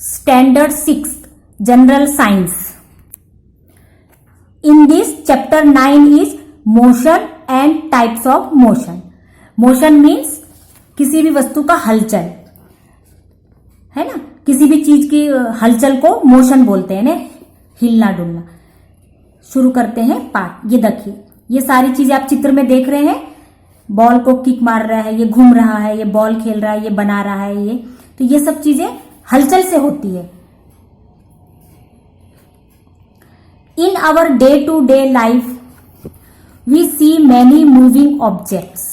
Standard 6 General Science. In this chapter 9 is motion and types of motion. Motion means किसी भी वस्तु का हलचल है ना, किसी भी चीज की हलचल को मोशन बोलते हैं ना, हिलना डुलना। शुरू करते हैं पाठ। ये देखिए, ये सारी चीजें आप चित्र में देख रहे हैं। बॉल को किक मार रहा है, ये घूम रहा है, ये बॉल खेल रहा है, ये बना रहा है, ये तो ये सब चीजें हलचल से होती है। In our day to day life we see many moving objects.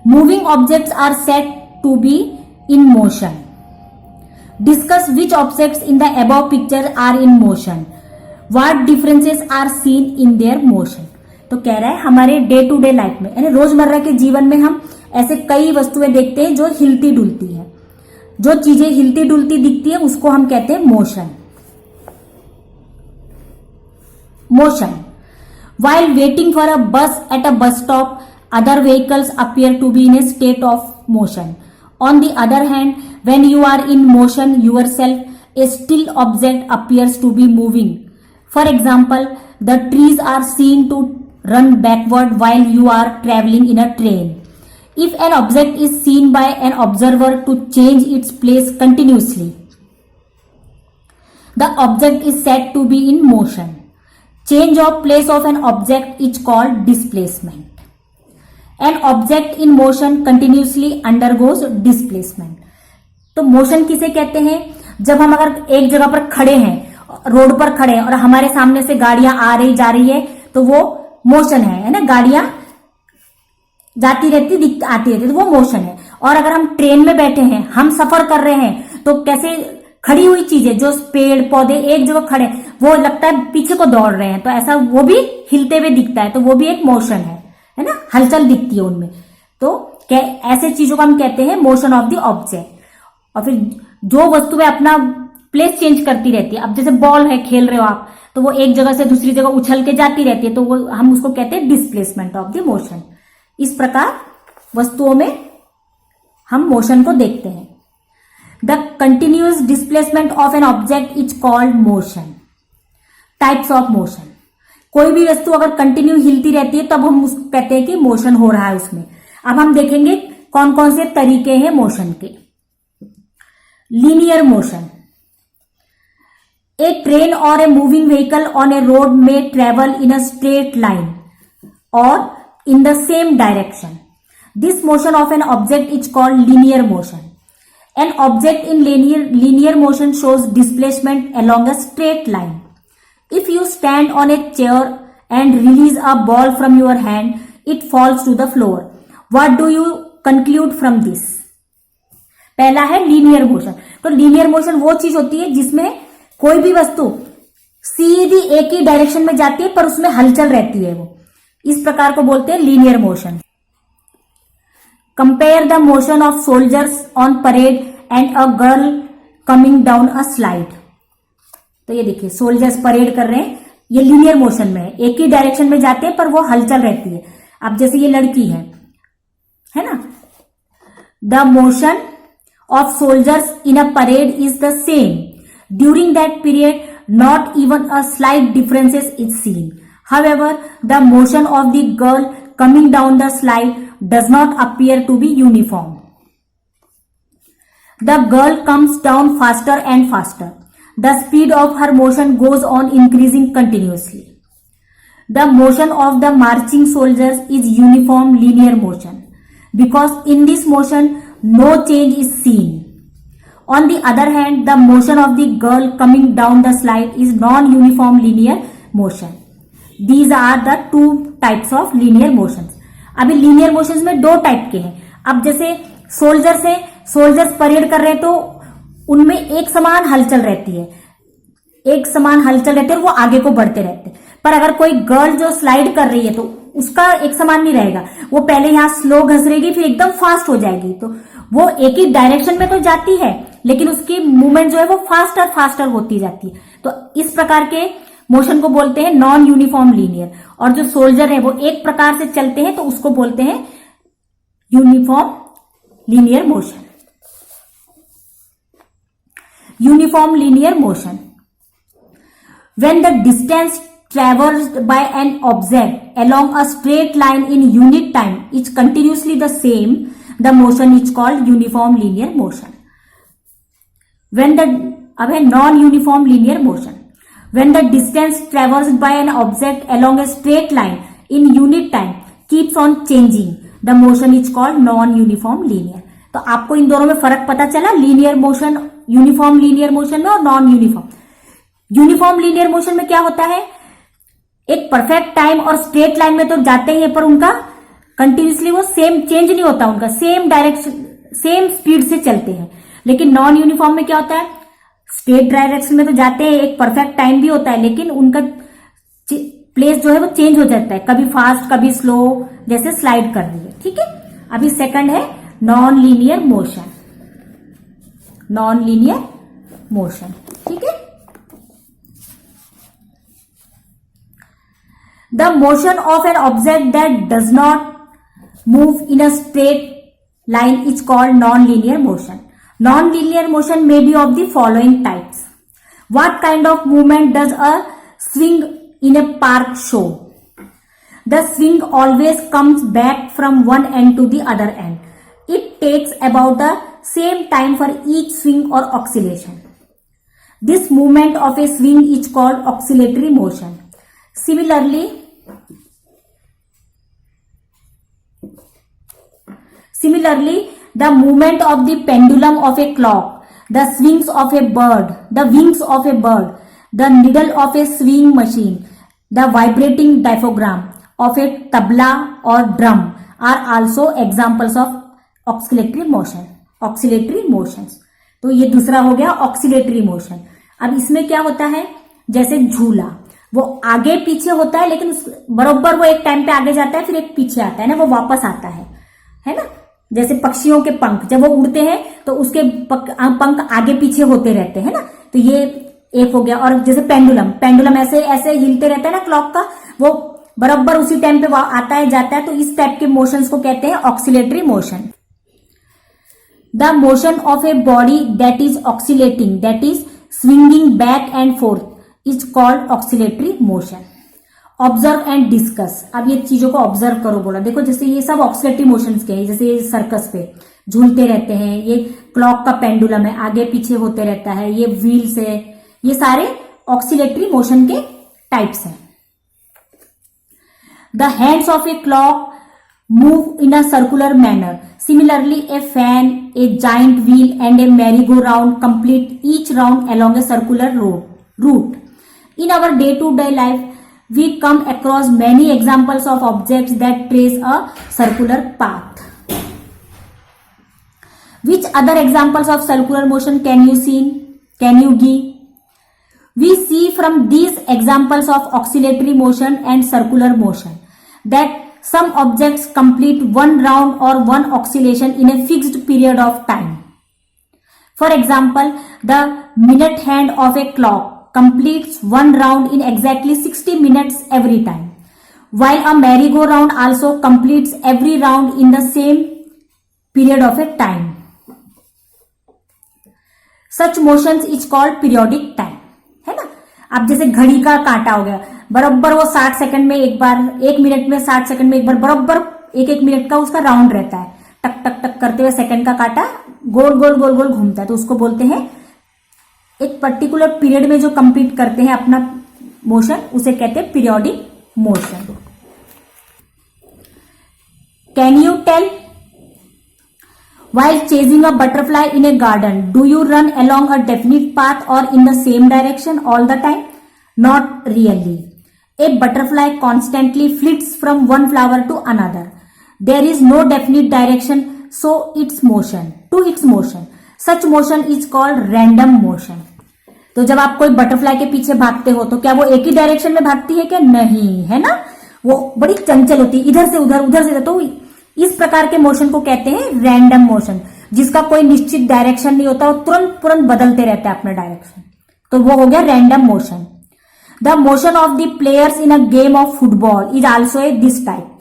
Moving objects are said to be in motion. Discuss which objects in the above picture are in motion. What differences are seen in their motion? तो कह रहा है हमारे day to day life में, यानी रोजमर्रा के जीवन में हम ऐसे कई वस्तुएं देखते हैं जो हिलती डुलती है। जो चीजें हिलती डुलती दिखती है उसको हम कहते हैं motion. Motion. While waiting for a bus at a bus stop, other vehicles appear to be in a state of motion. On the other hand, when you are in motion yourself, a still object appears to be moving. For example, the trees are seen to run backward while you are traveling in a train. If an object is seen by an observer to change its place continuously, the object is said to be in motion. Change of place of an object is called displacement. An object in motion continuously undergoes displacement. तो motion किसे कहते हैं? जब हम अगर एक जगह पर खड़े हैं, रोड पर खड़े हैं और हमारे सामने से गाड़ियां आ रही जा रही है तो वो मोशन है ना, गाड़ियां जाती रहती आती रहती, तो वो मोशन है। और अगर हम ट्रेन में बैठे हैं, हम सफर कर रहे हैं, तो कैसे खड़ी हुई चीजें, जो पेड़ पौधे एक जगह खड़े, वो लगता है पीछे को दौड़ रहे हैं, तो ऐसा वो भी हिलते हुए दिखता है, तो वो भी एक मोशन है ना, हलचल दिखती है उनमें। तो ऐसे चीजों को हम कहते हैं मोशन ऑफ द ऑब्जेक्ट। और फिर जो वस्तुएं अपना प्लेस चेंज करती रहती है, अब जैसे बॉल है, खेल रहे हो आप, तो वो एक जगह से दूसरी जगह उछल के जाती रहती है, तो वो हम उसको कहते हैं डिस्प्लेसमेंट ऑफ द मोशन। इस प्रकार वस्तुओं में हम मोशन को देखते हैं। The continuous displacement of an object is called motion. Types of motion. कोई भी वस्तु अगर कंटिन्यू हिलती रहती है तब हम उसको कहते हैं कि मोशन हो रहा है उसमें। अब हम देखेंगे कौन कौन से तरीके हैं मोशन के। Linear motion. ए ट्रेन और a moving vehicle on a road में travel in a straight line और in the same direction. This motion of an object is called linear motion. An object in linear motion shows displacement along a straight line. If you stand on a chair and release a ball from your hand, it falls to the floor. What do you conclude from this? पहला है linear motion. तो linear motion वो चीज होती है जिसमें कोई भी वस्तु सीधी एक ही डायरेक्शन में जाती है पर उसमें हलचल रहती है, वो इस प्रकार को बोलते हैं linear motion. Compare the motion of soldiers on parade and a girl coming down a slide. तो ये देखिए, सोल्जर्स परेड कर रहे हैं, ये लीनियर मोशन में है, एक ही डायरेक्शन में जाते हैं पर वो हलचल रहती है। अब जैसे ये लड़की है ना, the motion of soldiers in a parade is the same during that period, not even a slight differences is seen. However, the motion of the girl coming down the slide does not appear to be uniform. The girl comes down faster and faster. The speed of her motion goes on increasing continuously. The motion of the marching soldiers is uniform linear motion because in this motion no change is seen. On the other hand, the motion of the girl coming down the slide is non-uniform linear motion. These are the two types of linear motions. अभी linear motions में दो type के हैं। अब जैसे soldiers parade कर रहे हैं तो उनमें एक समान हलचल रहती है, वो आगे को बढ़ते रहते हैं। पर अगर कोई गर्ल जो स्लाइड कर रही है तो उसका एक समान नहीं रहेगा, वो पहले यहाँ स्लो घसरेगी फिर एकदम फास्ट हो जाएगी, तो वो एक ही डायरेक्शन में तो जाती है लेकिन उसकी मूवमेंट जो है वो फास्टर होती जाती है। तो इस प्रकार के मोशन को बोलते हैं नॉन यूनिफॉर्म लीनियर। और जो सोल्जर है वो एक प्रकार से चलते हैं तो उसको बोलते हैं uniform linear motion. uniform linear motion. When the distance traversed by an object along a straight line in unit time is continuously the same, the motion is called uniform linear motion. अब है non-uniform linear motion. When the distance traversed by an object along a straight line in unit time keeps on changing, the motion is called non-uniform linear. तो आपको इन दोनों में फर्क पता चला, linear motion, uniform linear motion में और non uniform. Uniform linear motion में क्या होता है, एक परफेक्ट टाइम और स्ट्रेट लाइन में तो जाते ही है, पर उनका कंटिन्यूसली वो सेम चेंज नहीं होता, उनका सेम डायरेक्शन सेम स्पीड से चलते हैं. लेकिन नॉन यूनिफॉर्म में क्या होता है, स्ट्रेट डायरेक्शन में तो जाते हैं, एक परफेक्ट टाइम भी होता है, लेकिन उनका प्लेस जो है वो चेंज हो जाता है, कभी फास्ट कभी स्लो, जैसे स्लाइड कर रही है. ठीक है. अभी सेकंड है non linear motion. Non linear motion. ठीक है. The motion of an object that does not move in a straight line is called non-linear motion. Non-linear motion may be of the following types. What kind of movement does a swing in a park show? The swing always comes back from one end to the other end. It takes about the same time for each swing or oscillation. This movement of a swing is called oscillatory motion. Similarly, the movement of the pendulum of a clock, the wings of a bird, the needle of a sewing machine, the vibrating diaphragm of a tabla or drum are also examples of oscillatory motion. Oscillatory motions. तो ये दूसरा हो गया oscillatory motion. अब इसमें क्या होता है, जैसे झूला, वो आगे पीछे होता है, लेकिन बरोबर वो एक टाइम पे आगे जाता है, फिर एक पीछे आता है ना, वो वापस आता है ना. जैसे पक्षियों के पंख, जब वो उड़ते हैं तो उसके पंख आगे पीछे होते रहते हैं ना, तो ये एक हो गया. और जैसे पेंडुलम ऐसे ऐसे हिलते रहता है ना क्लॉक का, वो बराबर उसी टाइम पे आता है जाता है, तो इस टाइप के मोशंस को कहते हैं oscillatory motion. The motion of a body that is oscillating, that is swinging back and forth, is called oscillatory motion. Observe and discuss. अब ये चीजों को ऑब्जर्व करो बोला. देखो जैसे ये सब ऑक्सिलेटरी मोशंस के हैं, जैसे ये सर्कस पे झूलते रहते हैं, ये क्लॉक का पेंडुलम है, आगे पीछे होते रहता है, ये व्हील्स है, ये सारे ऑक्सिलेटरी मोशन के टाइप्स हैं. The hands of a clock move in a circular manner. Similarly A fan, A giant wheel and A merry go round complete each round along a circular route. In our day-to-day life, we come across many examples of objects that trace a circular path. Which other examples of circular motion can you give? We see from these examples of oscillatory motion and circular motion that some objects complete one round or one oscillation in a fixed period of time. For example, the minute hand of a clock completes one round in exactly 60 minutes every time, while a merry-go-round also completes every round in the same period of a time. Such motions is called periodic time, है ना. अब जैसे घड़ी का कांटा हो गया, बराबर वो 60 सेकंड में एक बार, 1 मिनट में 60 सेकंड में एक बार, बराबर एक मिनट का उसका राउंड रहता है, टक टक टक करते हुए सेकंड का कांटा गोल गोल गोल गोल घूमता है, तो उसको बोलते हैं, एक पर्टिकुलर पीरियड में जो कंप्लीट करते हैं अपना मोशन, उसे कहते हैं periodic motion. Can you tell, while chasing a butterfly in a garden, do you run along a definite path or in the same direction all the time? Not really. A butterfly constantly flits from one flower to another. There is no definite direction to its motion. Such motion is called random motion. तो जब आप कोई butterfly के पीछे भागते हो, तो क्या वो एक ही डायरेक्शन में भागती है क्या? नहीं, है ना, वो बड़ी चंचल होती है, इधर से उधर, उधर से इधर. तो इस प्रकार के मोशन को कहते हैं रैंडम मोशन, जिसका कोई निश्चित डायरेक्शन नहीं होता, वो तुरंत बदलते रहते हैं अपना डायरेक्शन, तो वो हो गया random motion. The motion of the players in a game of football is also a this type.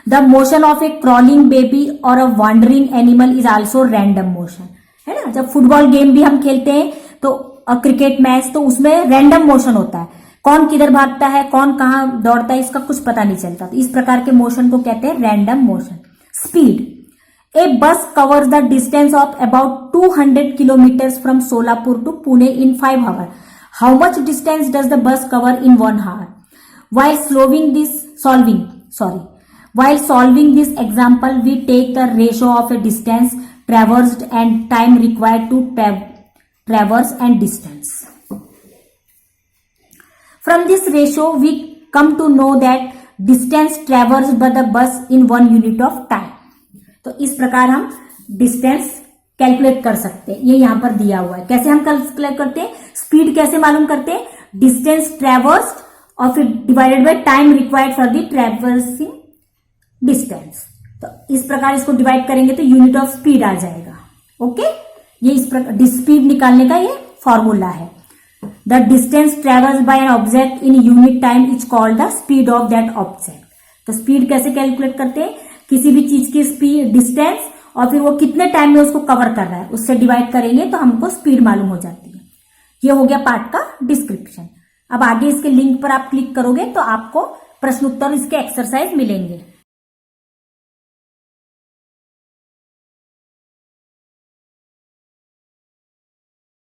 The motion of a crawling baby और a wandering animal is also random motion, है ना. जब football game भी हम खेलते हैं तो cricket match, तो उसमें रैंडम मोशन होता है, कौन किधर भागता है, कौन कहाँ दौड़ता है, इसका कुछ पता नहीं चलता। तो इस प्रकार के मोशन को कहते हैं random motion. Speed, a bus covers the distance of about 200 kilometers from Solapur to Pune in 5 hours. How much distance does the bus cover in 1 hour? While solving this example, we take the ratio of a distance traversed and time required to traverse and distance. From this ratio, we come to know that distance traversed by the bus in 1 unit of time. तो इस प्रकार हम distance calculate कर सकते हैं। ये यहां पर दिया हुआ है। कैसे हम कैलकुलेट करते हैं, स्पीड कैसे मालूम करते हैं, डिस्टेंस ट्रेवर्स्ड और फिर divided by time required for the traversing distance. तो इस प्रकार इसको डिवाइड करेंगे तो यूनिट ऑफ स्पीड आ जाएगा। ओके, ये इस प्रकार स्पीड निकालने का ये फॉर्मूला है। The distance traverse by an object in unit time is called the speed of that object. तो स्पीड कैसे कैलकुलेट करते हैं, किसी भी चीज की स्पीड, डिस्टेंस और फिर वो कितने टाइम में उसको कवर कर रहा है उससे डिवाइड करेंगे तो हमको स्पीड मालूम हो जाती है। ये हो गया पार्ट का डिस्क्रिप्शन। अब आगे इसके लिंक पर आप क्लिक करोगे तो आपको प्रश्न उत्तर इसके एक्सरसाइज मिलेंगे।